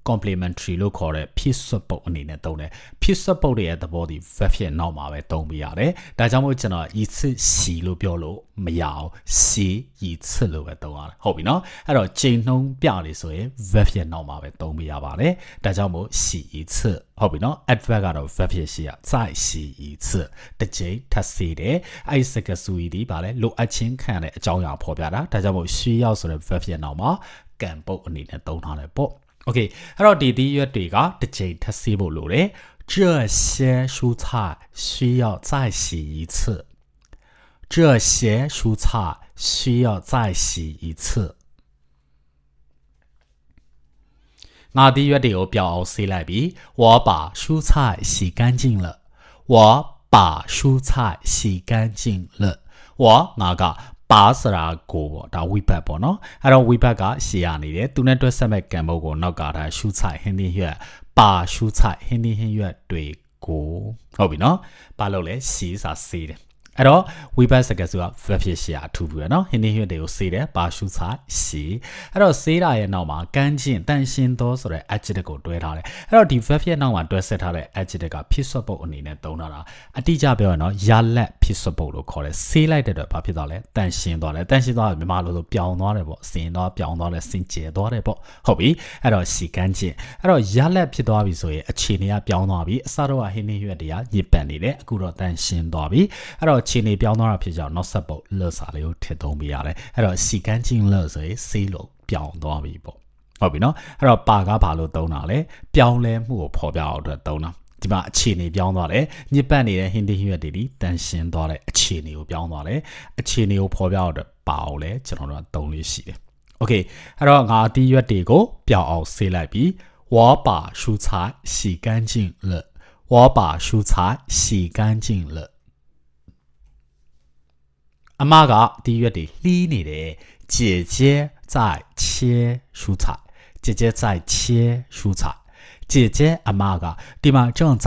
complementary လို့ခေါ်တဲ့ဖြစ်စွပ်ပုတ်အနေနဲ့သုံးတယ်ဖြစ်စွပ်ပုတ်ရဲ့သဘောဒီ verb ရဲ့နောက်မှာပဲသုံးပြရတယ်ဒါကြောင့်မို့ကျွန်တော်一次洗လို့ပြောလို့မရအောင်洗一次လို့ပဲသုံးရတယ်ဟုတ်ပြီနော်အဲ့တော့ချိန်နှုန်းပြနေဆိုရင် verb ရဲ့နောက်မှာပဲသုံးပြရပါတယ်ဒါကြောင့်မို့洗一次ဟုတ်ပြီနော် adverb ကတော့ verb ရဲ့ရှိရ再洗一次တစ်ချိန်ထပ်စေတယ်အဲ့ဒီစကားစုကြီးဒီဗာလဲလိုအပ်ချင်းခံတဲ့အကြောင်းအရာဖော်ပြတာဒါကြောင့်မို့需要ဆိုတဲ့ verb ရဲ့နောက်မှာကံပုတ်အနေနဲ့သုံးထားတယ်ပေါ့OK， အဲ့တော့ဒီရွက်တွေကတစ်ချိန်ထပ်စီးဖို့လိုတယ်။这些蔬菜需要再洗一次。这些蔬菜需要再洗一次。我啲ရွက်တွေကိုပြောင်းအောင်ဆေးလိုက်ပြီး我把蔬菜洗干净了。我把蔬菜洗干净了。我ငါကပါစရာကိုပေါ့ဒါဝိဘတ်ပေါ့နော်အဲ့တော့ဝိဘတ်ကရှေ့ရနေတယ်သူနဲ့တွဲဆက်မဲ့ကံပုတ်ကိုနောက်ကထားရှု菜ဟင်းသီးရွက်ပါရှု菜ဟင်းသီးဟင်းရွက်တွေကိုဟုတ်ပြီနော်ပါလို့လဲရှီစာစေးတယ်အဲ့တော့ဝိဘတ်စကားစုက verb ဖြစ်ရှေ့အထူးပြီးနော်ဟင်းသီးရွက်တွေကိုစေးတယ်ပါရှု菜ရှီအဲ့တော့စေးတာရဲ့နောက်မှာကန်းချင်းတန်ရှင်းသောဆိုတဲ့ adjective ကိုတွဲထားတယ်အဲ့တော့ဒီ verb ရဲ့နောက်မှာတွဲဆက်ထားတဲ့ adjective ကဖြစ်စွပ်ပုတ်အနေနဲ့သုံးထားတာအတိအကျပြောရင်တော့ရလက်ဖြစ်စွပ်ပုတ်လို့ခေါ်တယ်စေးလိုက်တဲ့တော့ဘာဖြစ်သွားလဲတန်ရှင်းသွားတယ်တန်ရှင်းသွားမြန်မာလိုဆိုပြောင်းသွားတယ်ပေါ့စင်သွားပြောင်းသွားတယ်စင်ကျဲသွားတယ်ပေါ့ဟုတ်ပြီအဲ့တော့ရှီကန်းချင်းအဲ့တော့ရလက်ဖြစ်သွားပြီဆိုရင်အခြေအနေကပြောင်းသွားပြီအစတော့ဟင်းသီးရွက်တွေကညစ်ပတ်နေတယ်အခုတော့တန်ရှင်းသွားပြီအဲ့တော့အခြေအနေပြောင်းသွားတာဖြစ်ကြောင်းနောက်ဆက်ပုတ်乐စာလေးကိုထည့်သုံးပေးရတယ်အဲ့တော့ရှီကန်းချင်း乐ဆိုရင်စေးလို့ပြောင်းသွားပြီပေါ့ဟုတ်ပြီနော်အဲ့တော့ပါကဘာလို့သုံးတာလဲပြောင်းလဲမှုကိုဖော်ပြအောင်အတွက်သုံးတာဒီမှာအခြေအနေပြောင်းသွားတယ်ညစ်ပတ်နေတဲ့ဟင်းသီးရွက်တွေဒီတန်ရှင်းသွားတဲ့အခြေအနေကိုပြောင်းသွားတယ်အခြေအနေကိုဖော်ပြအောင်အတွက်ပါအောင်လဲကျွန်တော်တို့သုံးလေးရှိတယ်โอเคအဲ့တော့ငါအသီးရွက်တွေကိုပြောင်းအောင်ဆေးလိုက်ပြီး我把蔬菜洗干净了我把蔬菜洗干净了အမကဒီရွက်တွေလှီးနေတယ်姐姐在切蔬菜姐姐在切蔬菜姐姐အမကဒီမှာ正在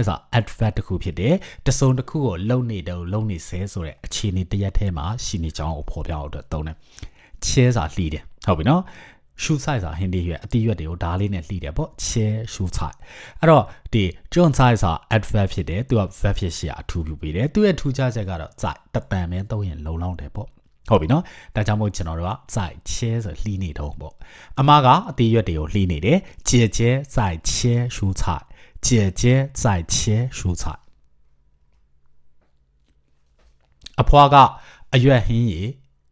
ဆို adverb တစ်ခုဖြစ်တယ်တစုံတစ်ခုကိုလုံနေတယ်လုံနေဆဲဆိုတဲ့အခြေအနေတစ်ရက်ထဲမှာရှိနေကြောင်းကိုဖော်ပြအောင်အတွက်သုံးတယ်切စာလှီးတယ်ဟုတ်ပြီနော်ရှုဆိုင်စာဟင်းသီးရွက်အသီးရွက်တွေကိုဓားလေးနဲ့လှီးတယ်ပေါ့切ရှုဆိုင်အဲ့တော့ဒီ正在စာ adverb ဖြစ်တယ်သူက verb ဖြစ်ရှိအထူးပြုပေးတယ်သူရဲ့ထူးခြားချက်ကတော့在တပံပဲသုံးရင်လုံလောက်တယ်ပေါ့ဟုတ်ပြီနော်ဒါကြောင့်မို့ကျွန်တော်တို့က在切ဆိုလှီးနေတော့ပေါ့အမကအသီးရွက်တွေကိုလှီးနေတယ်姐姐在切蔬菜姐姐在切蔬菜အဖွားကအရွက်ဟင်းရည်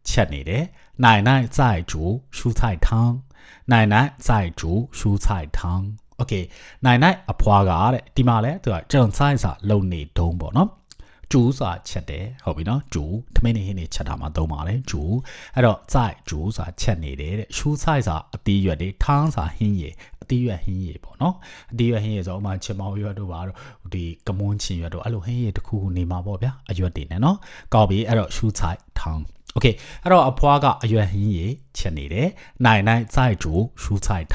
ချက်နေတယ်奶奶在煮蔬菜汤奶奶在煮蔬菜汤 OK 奶奶အဖွားကတဲ့ဒီမှာလဲသူက正在စာလုံနေတုံးပေါ့နော်煮ဆိုတာချက်တယ်ဟုတ်ပြီနော်煮ထမင်းနေဟင်းနေချက်တာမှာသုံးပါလေ煮အဲ့တော့在煮ဆိုတာချက်နေတယ်တဲ့蔬菜ဆိုတာအသီးရွက်တွေ汤ဆိုတာဟင်းရည်အသီးရွက်ဟင်းရည်ပေါ့နော်အသီးရွက်ဟင်းရည်ဆိုတော့ဥမာချင်မောင်ရွက်တို့ပါတော့ဒီကမွန်းချင်ရွက်တို့အဲ့လိုဟင်းရည်တစ်ခုနေမှာပေါ့ဗျာအရွက်တွေနဲ့နော်ကောက်ပြီးအဲ့တော့蔬菜汤โอเคအဲ့တော့အဖွားကအရွက်ဟင်းရည်ချက်နေတယ်奶奶在煮蔬菜汤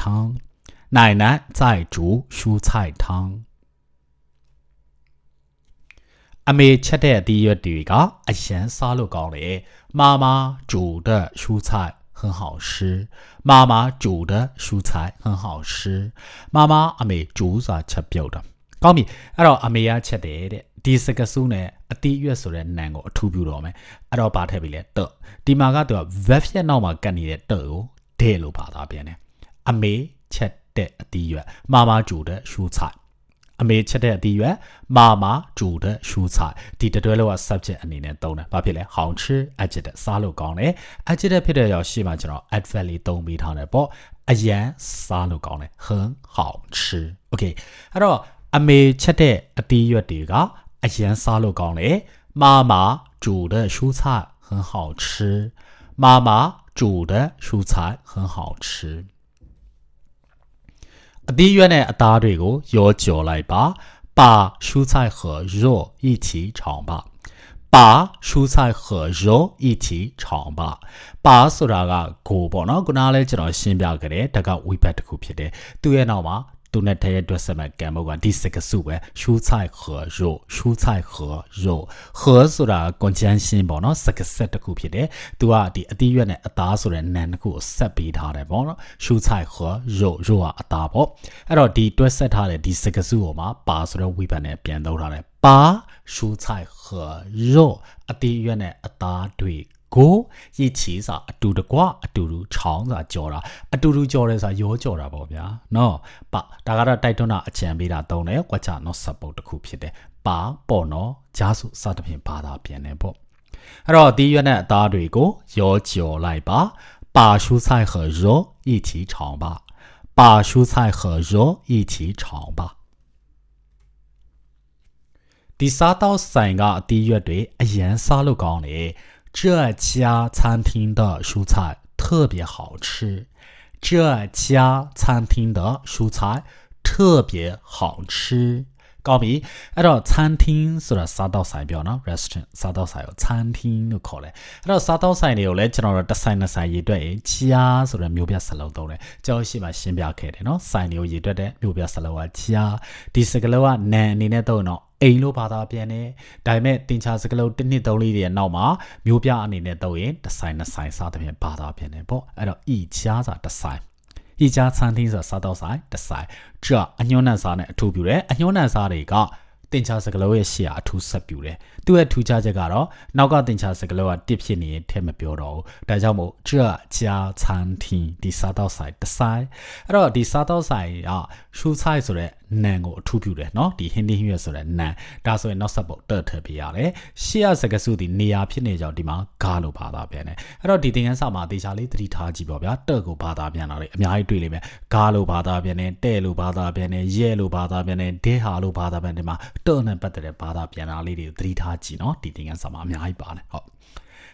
奶奶在煮蔬菜汤အမေချက်တဲ့အသီးရွက်တွေကအရန်စားလို့ကောင်းတယ်妈妈煮的蔬菜很好吃妈妈煮的蔬菜很好吃妈妈အမေ煮စာချက်ပြုတ်တာကောင်းပြီအဲ့တော့အမေကချက်တယ်တဲ့ဒီစကားစုနဲ့အသီးရွက်ဆိုတဲ့နာမ်ကိုအထူးပြုတော့မယ်အဲ့တော့ဘာထည့်ပြီလဲတော့ဒီမှာကသူက verb ရဲ့နောက်မှာကတ်နေတဲ့တော့ကိုဒဲလို့ပါသားပြန်တယ်အမေချက်တဲ့အသီးရွက်妈妈煮的蔬菜အမေချက်တဲ့အသီးရွက်妈妈煮的蔬菜ဒီတတွဲလောက subject အနေနဲ့သုံးတယ်ဘာဖြစ်လဲ好吃 adjective စားလို့ကောင်းတယ် adjective ဖြစ်တဲ့ရောက်ရှိမှကျွန်တော် adverb လေးသုံးပေးထားတယ်ပေါ့အရန်စားလို့ကောင်းတယ်很好吃 okay အဲ့တော့အမေချက်တဲ့အသီးရွက်တွေကအရန်စားလို့ကောင်းတယ်妈妈煮的蔬菜很好吃妈妈煮的蔬菜很好吃အသီးရွက်နဲ့အသားတွေကိုရောကြော်လိုက်ပါ把蔬菜和肉一起炒吧把蔬菜和肉一起炒吧ပါဆိုတာကကိုပေါ့နော်ခုနကလည်းကျွန်တော်ရှင်းပြခဲ့တယ်ဒါကဝိဘတ်တစ်ခုဖြစ်တယ်သူ့ရဲ့နောက်မှာ都那太多什么干么个第四个数呗，蔬菜和肉，蔬菜和肉，和是啦，关键性不喏，四个 set 的股票的，都啊第月呢打数人难股 set 比他的不喏，蔬菜和肉肉啊打不，然后第多 set 他的第四个数嘛，把数人尾巴呢变到他的把蔬菜和肉第月呢打对。ကို一起啥တူတကွအတူတူချောင်းစာကြော်တာအတူတူကြော်ရဲစာရောကြော်တာပေါ့ဗျာနော်ပါဒါကတော့တိုက်တွန်းတာအချံပေးတာတုံးတယ်ကွာချနော်စပုတ်တစ်ခုဖြစ်တယ်ပါပေါ့နော်ဂျာစုစသဖြင့်ဘာသာပြန်တယ်ပေါ့အဲ့တော့ဒီရွက်နဲ့အသားတွေကိုရောကြော်လိုက်ပါ把蔬菜和肉一起炒吧把蔬菜和肉一起炒吧ဒီစားတော့ဆိုင်ကအတီးရွက်တွေအရန်စားလို့ကောင်းတယ်这家餐厅的蔬菜特别好吃。这家餐厅的蔬菜特别好吃。ကောင်းပြီအဲ့တော့餐厅ဆိုတာစားတော့ဆိုင်ပြောနော် restaurant စားတော့ဆိုင်ကို餐厅လို့ခေါ်တယ်အဲ့တော့စားတော့ဆိုင်တွေကိုလည်းကျွန်တော်တို့တစ်ဆိုင်နှစ်ဆိုင်ရေးတွက်ရင်ကြားဆိုတဲ့မျိုးပြစလုံးသုံးတယ်ကျောင်းရှိမှရှင်းပြခဲ့တယ်နော်ဆိုင်တွေကိုရေးတွက်တဲ့မျိုးပြစလုံးကကြားဒီစကလုံးကနန်အနေနဲ့သုံးတော့အိမ်လို့ဘာသာပြန်တယ်ဒါပေမဲ့တင်ချာစကလုံးတစ်နှစ်သုံးလေးတွေနောက်မှာမျိုးပြအနေနဲ့သုံးရင်တစ်ဆိုင်နှစ်ဆိုင်စားတဲ့ပြင်ဘာသာပြန်တယ်ပေါ့အဲ့တော့ဤကြားစာတစ်ဆိုင်一家餐厅是啥到啥的啥，这阿牛南啥呢？图表嘞，阿牛南啥的个，定下是个老也写啊图十表嘞，都系图家这个咯，那个定下是个老啊碟片呢，贴没表咯，大家冇这家餐厅第啥到啥的啥，然第啥到啥啊，蔬菜是嘞难个图表嘞，喏，第hindi月是嘞难，但是那什么得特别啊嘞，写啊是个数的你啊片呢叫点嘛，加路巴达边嘞，然第定啥嘛，底下哩地他几表表得个巴达边那里，面还对里面加路巴达边呢，带路巴达边呢，耶路巴达边呢，地下路巴达边的嘛。都能不得的把它变哪里的对他记喏，地定什么名一把呢？好，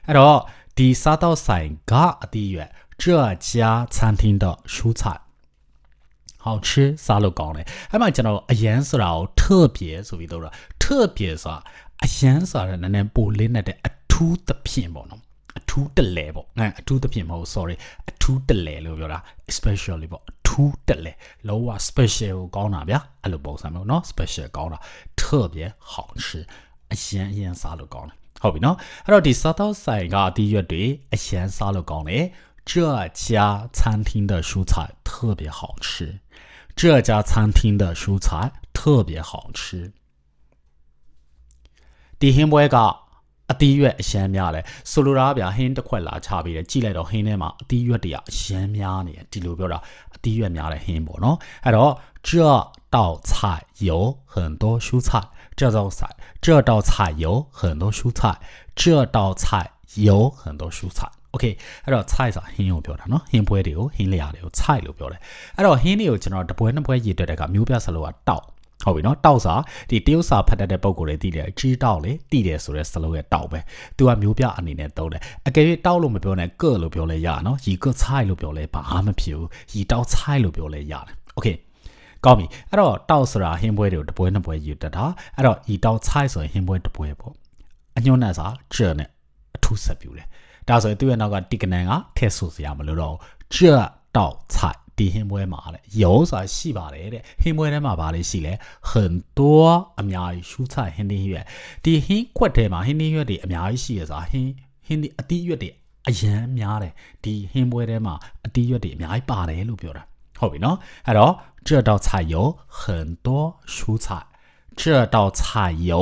然后第三道三个第一这家餐厅的蔬菜好吃，啥都讲嘞。还嘛讲到颜色啦，特别所谓的了，特别是颜色是那不灵那的土的片不喏。土的来不，土的片不 ，sorry， 土的来了不啦 ，especially 不，土的来，老话 special 讲哪边，阿拉包什么喏 ，special 讲了，特别好吃，咸啥都讲了，好比喏，然后第三道菜个第一对咸啥都讲嘞，这家餐厅的蔬菜特别好吃，这家餐厅的蔬菜特别好吃，第一波个。အတီးရွက်အရှမ်းများလဲဆိုလိုတာဗျာဟင်းတစ်ခွက်လာချပြီးတယ်ကြည့်လိုက်တော့ဟင်းထဲမှာအတီးရွက်တွေအရှမ်းများနေတယ်ဒီလိုပြောတာအတီးရွက်များတဲ့ဟင်းပေါ့နော်အဲ့တော့这道菜有很多蔬菜这道菜有很多蔬菜这道菜有很多蔬菜 OK အဲ့တော့菜စာဟင်းကိုပြောတာနော်ဟင်းပွဲတွေကိုဟင်းလျာတွေကို菜လို့ပြောတယ်အဲ့တော့ဟင်းတွေကိုကျွန်တော်တပွဲနှစ်ပွဲရည်တွက်တဲ့ကမျိုးပြစလို့ကတောက်ဟုတ်ပြီနော်တောက်စာဒီတရုတ်စာဖတ်တတ်တဲ့ပုံကိုယ်တွေတည်တယ်ကြီးတောက်လေတည်တယ်ဆိုတဲ့စလုံးရဲ့တောက်ပဲသူကမျိုးပြအနေနဲ့သုံးတယ်အကယ်၍တောက်လို့မပြောနဲ့ကဲ့လို့ပြောလဲရနော်ရီကချိုက်လို့ပြောလဲဘာမှမဖြစ်ဘူးရီတောက်ချိုက်လို့ပြောလဲရတယ်โอเคကောင်းပြီအဲ့တော့တောက်ဆိုတာဟင်းပွဲတွေကိုတစ်ပွဲနှစ်ပွဲယူတတ်တာအဲ့တော့ရီတောက်ချိုက်ဆိုရင်ဟင်းပွဲတစ်ပွဲပေါ့အညွန့်နဲ့စာကျနဲ့အထူးဆက်ပြူတယ်ဒါဆိုရင်သူ့ရဲ့နောက်ကတိကနန်ကထည့်ဆိုစရာမလိုတော့ကျတောက်ချိုက်ဒီဟင်းပွဲမှာလေ有啥ရှိပါတယ်တဲ့ဟင်းပွဲထဲမှာဗာလေးရှိလဲ很多အများကြီး蔬菜ဟင်းသီးရွက်ဒီဟင်းခွက်ထဲမှာဟင်းသီးရွက်တွေအများကြီးရှိရစားဟင်းသီးအတီးရွက်တွေအရန်များတယ်ဒီဟင်းပွဲထဲမှာအတီးရွက်တွေအများကြီးပါတယ်လို့ပြောတာဟုတ်ပြီနော်အဲ့တော့这道菜有很多蔬菜这道菜有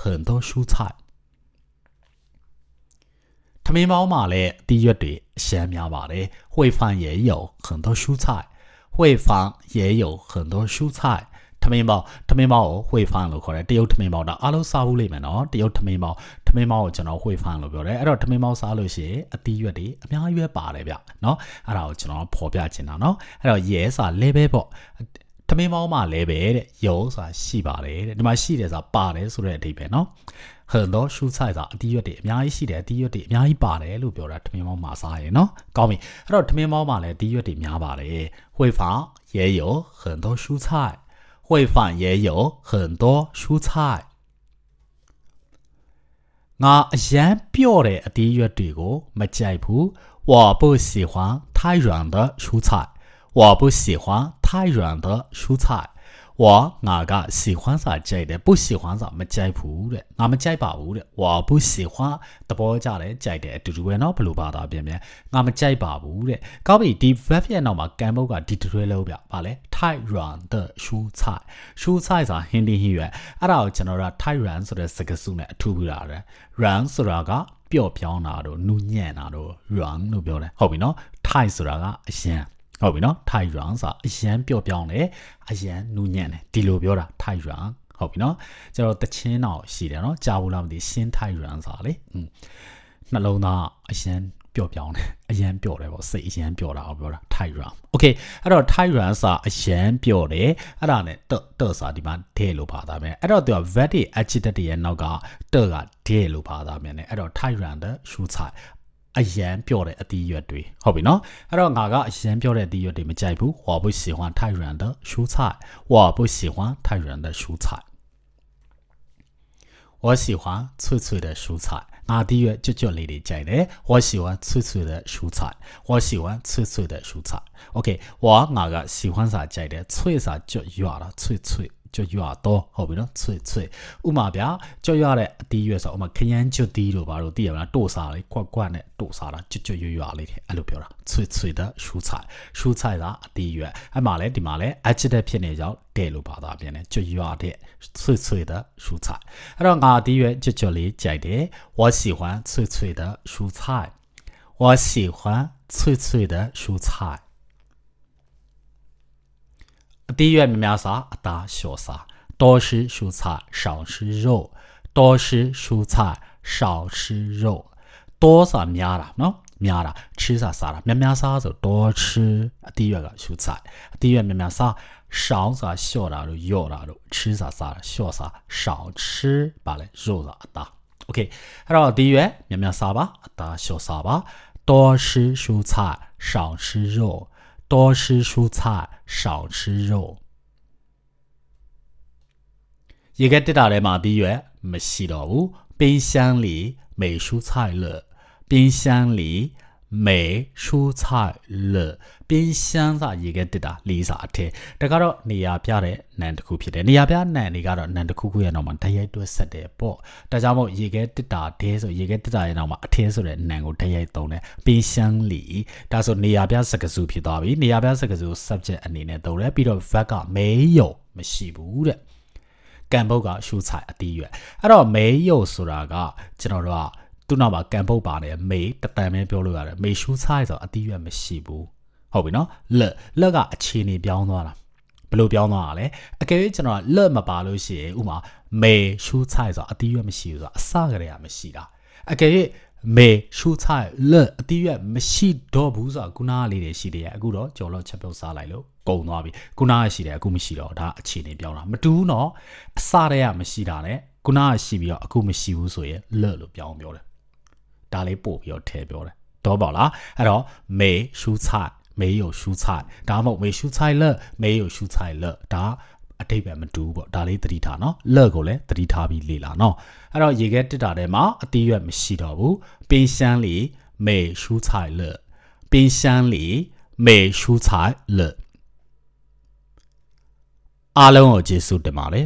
很多蔬菜ထမင်းပေါင်းမှာလည်းအတီးရွက်တွေအရှမ်းများပါတယ်烩饭也有很多蔬菜烩饭也有很多蔬菜ထမင်းပေါင်းကို烩饭လို့ခေါ်တယ်တရုတ်ထမင်းပေါင်းတော့အားလုံးစားဘူးလိမ့်မယ်နော်တရုတ်ထမင်းပေါင်းကိုကျွန်တော်烩饭လို့ပြောတယ်အဲ့တော့ထမင်းပေါင်းစားလို့ရှိရင်အတီးရွက်တွေအများကြီးပဲပါတယ်ဗျနော်အဲ့ဒါကိုကျွန်တော်ဖော်ပြချင်တာနော်အဲ့တော့ရဲစာလဲပဲပေါ့ထမင်းပေါင်းမှာလဲပဲတဲ့ရုံးဆိုတာရှိပါတယ်တဲ့ဒီမှာရှိတယ်ဆိုတာပါတယ်ဆိုတဲ့အဓိပ္ပာယ်နော်很多蔬菜ဆိုတာအတီးရွက်တွေအများကြီးရှိတယ်အတီးရွက်တွေအများကြီးပါတယ်လို့ပြောတာထမင်းပေါင်းမှာစားရယ်နော်ကောင်းပြီအဲ့တော့ထမင်းပေါင်းမှာလည်းအတီးရွက်တွေများပါတယ်烩饭也有很多蔬菜烩饭也有很多蔬菜ငါအရန်ပြော့တဲ့အတီးရွက်တွေကိုမကြိုက်ဘူး我不喜欢太软的蔬菜我不喜欢太太软的蔬菜。我喜欢啥ใจ的，不喜欢啥မကြိုက်ဘူးတဲ့ငါမကြိုက်ပါဘူးတဲ့我不喜欢တဘောကြတယ်ကြိုက်တယ်အတူတူပဲเนาะဘယ်လိုပါတာပြန်ငါမကြိုက်ပါဘူးတဲ့ကောင်းပြီဒီ verb ရဲ့နောက်မှာကံပုတ်ကဒီတွဲလုံးပြဗာလဲ太软的蔬菜蔬菜ဆိုတာဟင်းတင်းဟင်းရွက်အဲ့ဒါကိုကျွန်တော်တို့太软ဆိုတဲ့စကားစုနဲ့အထူးပြတာတယ်软ဆိုတာကပျော့ပြောင်းတာတို့နူးညံ့တာတို့软လို့ပြောတယ်ဟုတ်ပြီเนาะ太ဆိုတာကအရင်ဟုတ်ပြီနော်ထိုင်ရွန်ဆိုတာအရန်ပျော့ပြောင်းတယ်အရန်နူးညံ့တယ်ဒီလိုပြောတာထိုင်ရွန်ဟုတ်ပြီနော်ကျတော့တချင်းတော့ရှိတယ်နော်ကြားဘူးလားမသိရှင်းထိုင်ရွန်ဆိုတာလေနှလုံးသားအရန်ပျော့ပြောင်းတယ်အရန်ပျော့တယ်ပေါ့စိတ်အရန်ပျော့တာကိုပြောတာထိုင်ရွန်โอเคအဲ့တော့ထိုင်ရွန်ဆိုတာအရန်ပျော့တယ်အဲ့ဒါနဲ့တော့ဆိုတာဒီမှာဒဲလို့ပါသားမယ်အဲ့တော့သူက verb တွေ adjective တွေရဲ့နောက်ကတော့ကဒဲလို့ပါသားမယ်နဲ့အဲ့တော့ထိုင်ရွန်တဲ့ရှူ菜အရန်ပြော့တဲ့အသီးရွက်တွေဟုတ်ပြီနော်အဲ့တော့ငါကအရန်ပြော့တဲ့အသီးရွက်တွေမကြိုက်ဘူး我不喜欢太软的蔬菜我不喜欢太软的蔬菜我喜欢脆脆的蔬菜ငါဒီရွက်ကြွကြွလေးတွေကြိုက်တယ်我喜欢脆脆的蔬菜我喜欢脆脆的蔬菜 okay ငါက喜欢啥ကြိုက်တယ်脆啥ကြွရွတာ脆脆ကြွရွတော့ဟုတ်ပြီနော်脆脆ဥမာဗျာကြွရွတဲ့အတီးရွက်ဆိုဥမာခရမ်းကျွတ်တီးတို့ဘာလို့သိရမလားတို့စားလေးကွက်ကွက်နဲ့တို့စားတာကြွကြွရွလေးတွေအဲ့လိုပြောတာ脆脆的蔬菜蔬菜ကအတီးရွက်အဲ့မှာလဲဒီမှာလဲ adjective ဖြစ်နေကြောင်းတဲ့လို့ပါသားပြန်တယ်ကြွရွတဲ့脆脆的蔬菜အဲ့တော့ငါအတီးရွက်ကြွကြွလေးကြိုက်တယ်我喜欢脆脆的蔬菜我喜欢脆脆的蔬菜အသီးရွက်များများစားအသားလျှော့စား多吃蔬菜少吃肉多吃蔬菜少吃肉多ဆိုတာများတာနော်များတာ吃ဆိုတာစားတာများများစားဆို多吃အသီးရွက်က蔬菜အသီးရွက်များများစား少ဆိုတာလျှော့တာတို့ယော့တာတို့吃ဆိုတာစားတာလျှော့စား少吃ပါလေ肉ဆိုတာအသားโอเคအဲ့တော့အသီးရွက်များများစားပါအသားလျှော့စားပါ多吃蔬菜少吃肉多吃蔬菜少吃肉ရေကတက်တာထဲမှာဒီရွက်မရှိတော့ဘူး冰箱里没蔬菜了冰箱里没蔬菜了冰箱စာရေကတက်တာလေးစာအထက်ဒါကတော့နေရာပြတဲ့နံတစ်ခုဖြစ်တယ်နေရာပြနံတွေကတော့နံတစ်ခုခုရဲ့နောက်မှာဓာတ်ရိုက်တွဲဆက်တယ်ပေါ့ဒါကြောင့်မို့ရေကတက်တာဒဲဆိုရေကတက်တာရဲ့နောက်မှာအထက်ဆိုတဲ့နံကိုဓာတ်ရိုက်သုံးတယ်冰箱里ဒါဆိုနေရာပြစကားစုဖြစ်သွားပြီနေရာပြစကားစု subject အနေနဲ့သုံးတယ်ပြီးတော့ verb က没有မရှိဘူးတဲ့ကံပုတ်ကရှူ菜အတီးရွက်အဲ့တော့没有ဆိုတာကကျွန်တော်တို့ကသူ့နောက်မှာကံပုတ်ပါတယ်မေတတန်ပဲပြောလို့ရတယ်မေရှူ菜ဆိုအတီးရွက်မရှိဘူးဟုတ်ပြီနော်လက်ကအခြေအနေပြောင်းသွားတာဘယ်လိုပြောင်းသွားတာလဲအကယ်၍ကျွန်တော်လက်မပါလို့ရှိရင်ဥမာမေရှူ菜ဆိုအတီးရွက်မရှိဘူးဆိုတာအစကတည်းကမရှိတာအကယ်၍မေရှူ菜လက်အတီးရွက်မရှိတော့ဘူးဆိုတာခုနကလေးတွေရှိတယ်အခုတော့ကြော်လို့ချက်ပြုတ်စားလိုက်လို့ကုန်သွားပြီခုနကရှိတယ်အခုမရှိတော့ဒါအခြေအနေပြောင်းတာမတူဘူးနော်အစတည်းကမရှိတာ ਨੇ ခုနကရှိပြီးတော့အခုမရှိဘူးဆိုရင်လက်လို့ပြောင်းပြောတယ်ဒါလေးပို့ပြီးတော့ထည့်ပြောတယ်တော့ပေါ့လားအဲ့တော့မေရှူ菜没有蔬菜ဒါမှမဟုတ်没蔬菜了没有蔬菜了ဒါအတိတ်ပဲမတူဘူးပေါ့ဒါလေးသတိထားနော်လက်ကိုလည်းသတိထားပြီးလေ့လာနော်အဲ့တော့ရေခဲတက်တာထဲမှာအတီးရွက်မရှိတော့ဘူး冰箱里没蔬菜了冰箱里没蔬菜了အားလုံးကိုကျေးဇူးတင်ပါတယ်